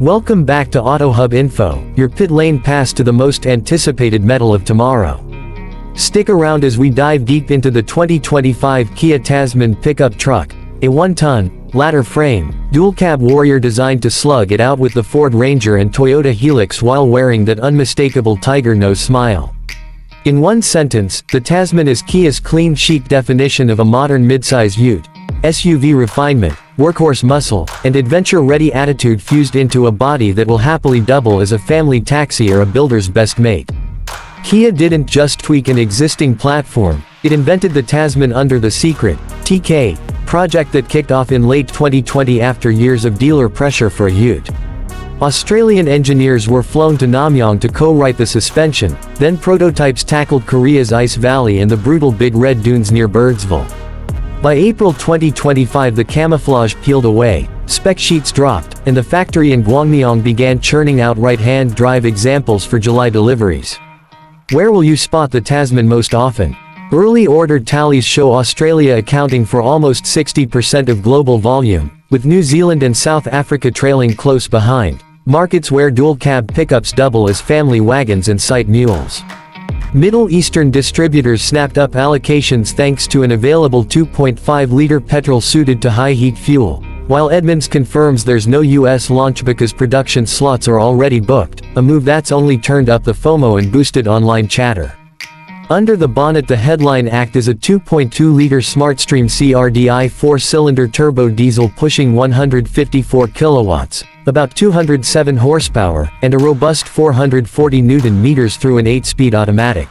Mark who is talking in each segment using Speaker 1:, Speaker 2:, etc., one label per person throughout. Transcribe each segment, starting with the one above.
Speaker 1: Welcome back to AutoHub Info, your pit lane pass to the most anticipated metal of tomorrow. Stick around as we dive deep into the 2025 Kia Tasman pickup truck, a 1-ton, ladder frame, dual-cab warrior designed to slug it out with the Ford Ranger and Toyota Hilux while wearing that unmistakable tiger nose smile. In one sentence, the Tasman is Kia's clean chic definition of a modern midsize ute. SUV refinement, workhorse muscle, and adventure-ready attitude fused into a body that will happily double as a family taxi or a builder's best mate. Kia didn't just tweak an existing platform, it invented the Tasman under the secret, TK, project that kicked off in late 2020 after years of dealer pressure for a ute. Australian engineers were flown to Namyang to co-write the suspension, then prototypes tackled Korea's Ice Valley and the brutal Big Red Dunes near Birdsville. By April 2025 the camouflage peeled away, spec sheets dropped, and the factory in Gwangyang began churning out right-hand drive examples for July deliveries. Where will you spot the Tasman most often? Early order tallies show Australia accounting for almost 60% of global volume, with New Zealand and South Africa trailing close behind, markets where dual-cab pickups double as family wagons and sight mules. Middle Eastern distributors snapped up allocations thanks to an available 2.5-liter petrol suited to high-heat fuel, while Edmunds confirms there's no US launch because production slots are already booked, a move that's only turned up the FOMO and boosted online chatter. Under the bonnet the headline act is a 2.2-liter SmartStream CRDI 4-cylinder turbo diesel pushing 154 kilowatts, about 207 horsepower, and a robust 440 Nm through an 8-speed automatic.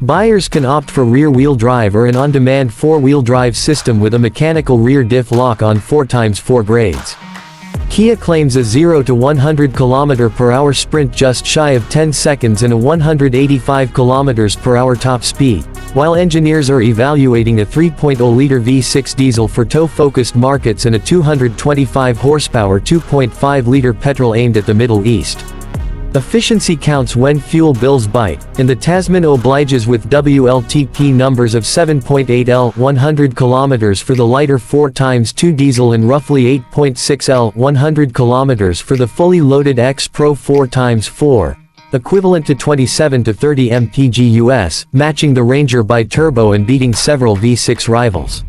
Speaker 1: Buyers can opt for rear-wheel drive or an on-demand 4-wheel drive system with a mechanical rear diff lock on 4x4 grades. Kia claims a 0 to 100 km/h sprint just shy of 10 seconds and a 185 km/h top speed, while engineers are evaluating a 3.0-liter V6 diesel for tow-focused markets and a 225 horsepower 2.5-liter petrol aimed at the Middle East. Efficiency counts when fuel bills bite, and the Tasman obliges with WLTP numbers of 7.8 L 100 km for the lighter 4x2 diesel and roughly 8.6 L 100 km for the fully loaded X Pro 4x4, equivalent to 27 to 30 mpg US, matching the Ranger bi-turbo and beating several V6 rivals.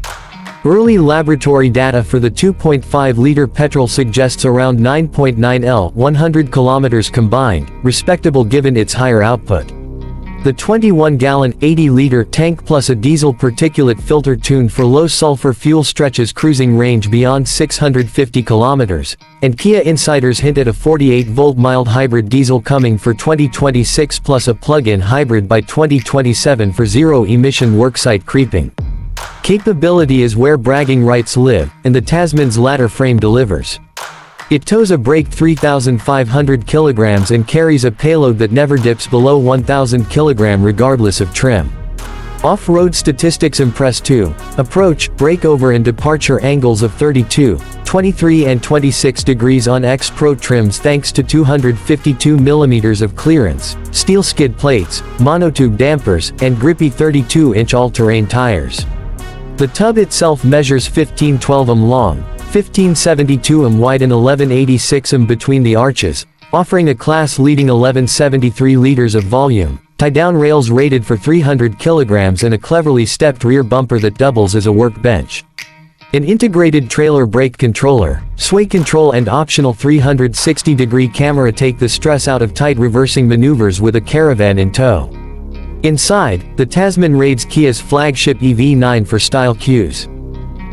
Speaker 1: Early laboratory data for the 2.5-liter petrol suggests around 9.9 L 100 km combined, respectable given its higher output. The 21-gallon, 80-liter tank plus a diesel particulate filter tuned for low-sulfur fuel stretches cruising range beyond 650 km, and Kia insiders hint at a 48-volt mild hybrid diesel coming for 2026 plus a plug-in hybrid by 2027 for zero-emission worksite creeping. Capability is where bragging rights live, and the Tasman's ladder frame delivers. It tows a brake 3,500 kilograms and carries a payload that never dips below 1,000 kg regardless of trim. Off-road statistics impress too. Approach, breakover and departure angles of 32, 23 and 26 degrees on X Pro trims thanks to 252 mm of clearance, steel skid plates, monotube dampers, and grippy 32-inch all-terrain tires. The tub itself measures 1512 m long, 1572 m wide and 1186 m between the arches, offering a class-leading 1173 liters of volume, tie-down rails rated for 300 kilograms and a cleverly stepped rear bumper that doubles as a workbench. An integrated trailer brake controller, sway control and optional 360-degree camera take the stress out of tight reversing maneuvers with a caravan in tow. Inside, the Tasman raids Kia's flagship EV9 for style cues.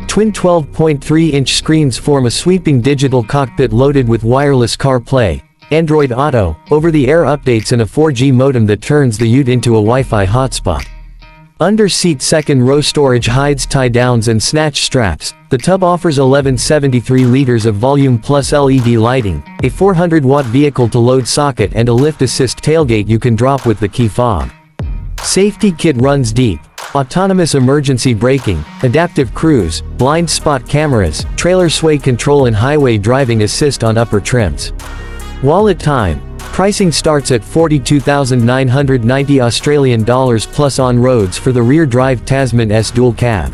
Speaker 1: Twin 12.3-inch screens form a sweeping digital cockpit loaded with wireless CarPlay, Android Auto, over-the-air updates and a 4G modem that turns the ute into a Wi-Fi hotspot. Under-seat second-row storage hides tie-downs and snatch straps. The tub offers 1173 liters of volume plus LED lighting, a 400-watt vehicle-to-load socket and a lift-assist tailgate you can drop with the key fob. Safety kit runs deep. Autonomous emergency braking, adaptive cruise, blind spot cameras, trailer sway control and highway driving assist on upper trims. Wallet time. Pricing starts at $42,990 Australian dollars plus on roads for the rear-drive Tasman S dual cab.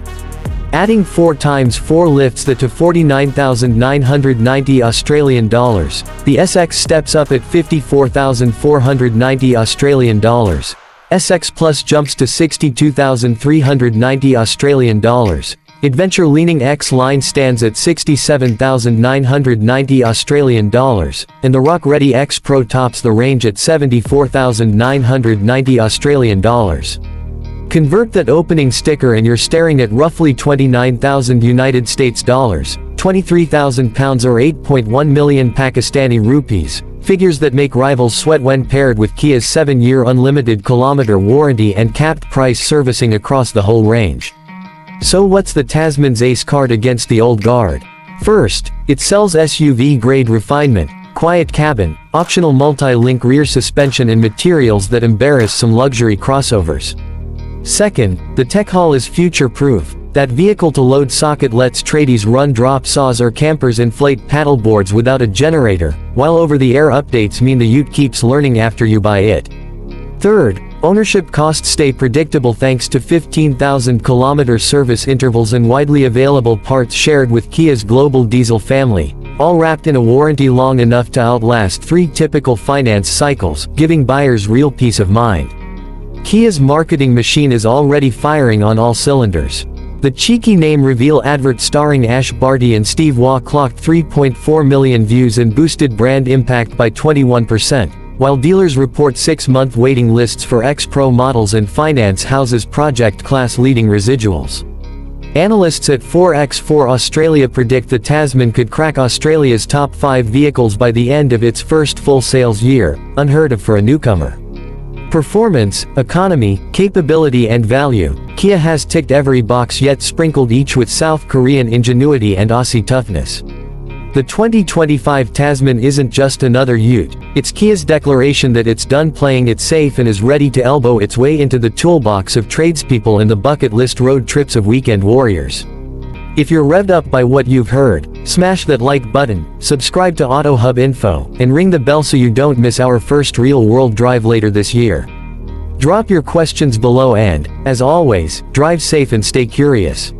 Speaker 1: Adding 4 times 4 lifts that to $49,990 Australian. The SX steps up at $54,490 Australian. SX Plus jumps to $62,390 Australian. Adventure-leaning X-Line stands at $67,990 Australian, and the Rock-Ready X Pro tops the range at $74,990 Australian. Convert that opening sticker and you're staring at roughly 29,000 United States dollars, 23,000 pounds or 8.1 million Pakistani rupees, figures that make rivals sweat when paired with Kia's 7-year unlimited kilometer warranty and capped price servicing across the whole range. So what's the Tasman's ace card against the old guard? First, it sells SUV-grade refinement, quiet cabin, optional multi-link rear suspension and materials that embarrass some luxury crossovers. Second, the tech haul is future-proof. That vehicle-to-load socket lets tradies run drop saws or campers inflate paddleboards without a generator, while over-the-air updates mean the ute keeps learning after you buy it. Third, ownership costs stay predictable thanks to 15,000 kilometer service intervals and widely available parts shared with Kia's global diesel family, all wrapped in a warranty long enough to outlast 3 typical finance cycles, giving buyers real peace of mind. Kia's marketing machine is already firing on all cylinders. The cheeky name reveal advert starring Ash Barty and Steve Waugh clocked 3.4 million views and boosted brand impact by 21%, while dealers report 6-month waiting lists for X Pro models and finance houses project class leading residuals. Analysts at 4x4 Australia predict the Tasman could crack Australia's top 5 vehicles by the end of its first full sales year, unheard of for a newcomer. Performance, economy, capability and value, Kia has ticked every box yet sprinkled each with South Korean ingenuity and Aussie toughness. The 2025 Tasman isn't just another ute, it's Kia's declaration that it's done playing it safe and is ready to elbow its way into the toolbox of tradespeople and the bucket list road trips of weekend warriors. If you're revved up by what you've heard, smash that like button, subscribe to AutoHub Info, and ring the bell so you don't miss our first real-world drive later this year. Drop your questions below and, as always, drive safe and stay curious.